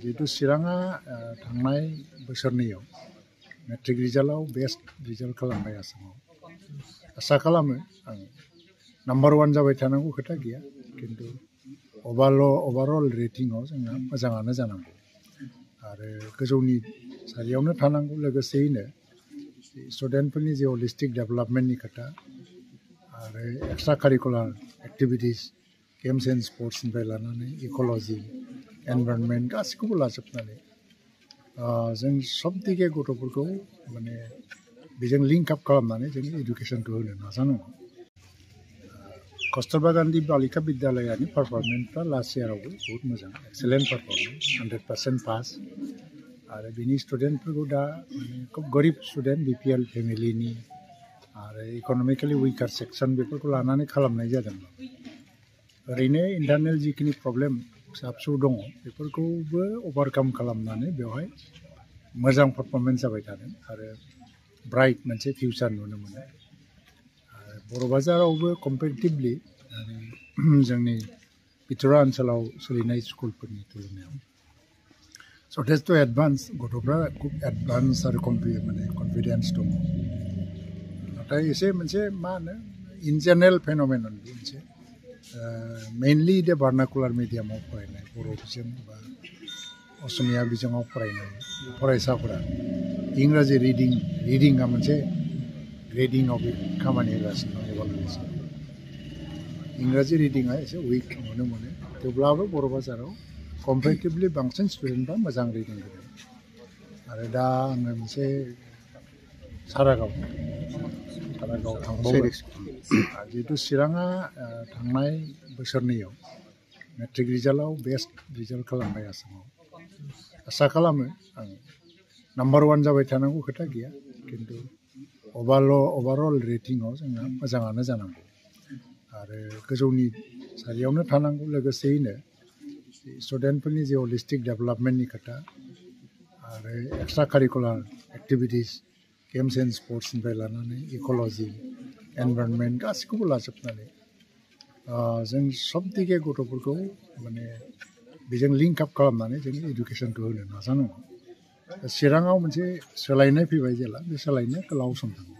जिहेतु चिराङा थांनाय बोसोरनैयाव metric रिजाल्टआव best result खालामबाय आसामाव आसा खालामो आं नाम्बार 1 जाबाय थानांगौ खोथा गैया किन्तु ओभारअल रेटिंआव जोंहा मोजाङानो जानांगौ आरो गोजौनि सारियावनो थानांगौ लोगोसेयैनो स्टुडेन्टफोरनि जे हलिस्टिक डेभेलपमेन्टनि खोथा आरो extra curricular activities games and स्पर्ट्सनिफ्राय लानानै इक'ल'जि एनभाइरनमेन्ट गासैखौबो लाजोबनानै जों सबदिगे गथ'फोरखौ माने बेजों लिंक आप खालामनानै जों इडुकेसनखौ होनो नाजानांगौ कस्तुरबा गान्धी बालिका बिद्यालयनि पारफरमेन्सफ्रा लास्ट इयारावबो बहुत मोजां एक्सेलेन्ट पारफरमेन्स 100% पास आरो बिनि स्टुडेन्टफोरखौ दा माने खुब गरिब स्टुडेन्ट बिपिएल फेमिलिनि आरो इक'नमिकेलि उइकार सेक्सन बेफोरखौ लानानै खालामनाय जादों ओरैनो इन्टारनेल जिखिनि प्रब्लेम फिसा फिसौ दङ बेफोरखौबो अभारकाम खालामनानै बेवहाय मोजां पारफरमेन्स जाबाय थादों आरो ब्राइट मोनसे फिउचार नुनो मोनो बर' बाजारावबो कम्पेरेटिभलि जोंनि बिथोरा ओनसोलाव सोलिनाय स्कुलफोरनि तुलनायाव जथेस्थ' एडभान्स गथ'फ्रा खुब एडभान्स आरो माने कनफिडेन्स दङ नाथाय एसे मोनसे मा होनो इन जेनेरेल फेन'मेनन बे मोनसे मेइनलि दे भार्नाकुलार मिडियामाव फरायनाय बर' बिजों बा असमिया बिजोङाव फरायनाय फरायसाफोरा इंराजि रिडिंआ मोनसे ग्रेडिंआव बे खामानि होगासिनो दं एभालुएसन इंराजि रिडिंआ एसे उइक नुनो मोनो थेवब्लाबो बर' बाजाराव कम्पेरेटिभलि बांसिन स्टुडेन्टफ्रा मोजां रिडिं होदों आरो दा आङो मोनसे सारागाव थांबावो जिहेतु चिराङा थांनाय बोसोरनैयाव मेट्रिक रिजाल्टआव बेस्ट रिजाल्ट खालामबाय आसामाव आसा खालामो आं नाम्बार 1 जाबाय थानांगौ खोथा गैया किन्तु ओभारअल रेटिंआव जोंहा मोजाङानो जानांगौ आरो गोजौनि सारियावनो थानांगौ लोगोसेयैनो स्टुडेन्टफोरनि जे हलिस्टिक डेभेलपमेन्टनि खोथा आरो extra curricular activities games and स्पर्ट्सनिफ्राय लानानै इक'ल'जि एनभाइरनमेन्ट गासैखौबो लाजोबनानै जों सबदिगे गथ'फोरखौ माने बेजों लिंक आप खालामनानै जों इडुकेसनखौ होनो नाजानांगौ चिराङाव मोनसे सोलायनाय फैबाय जेला बे सोलायनाया गोलाव सम थांगोन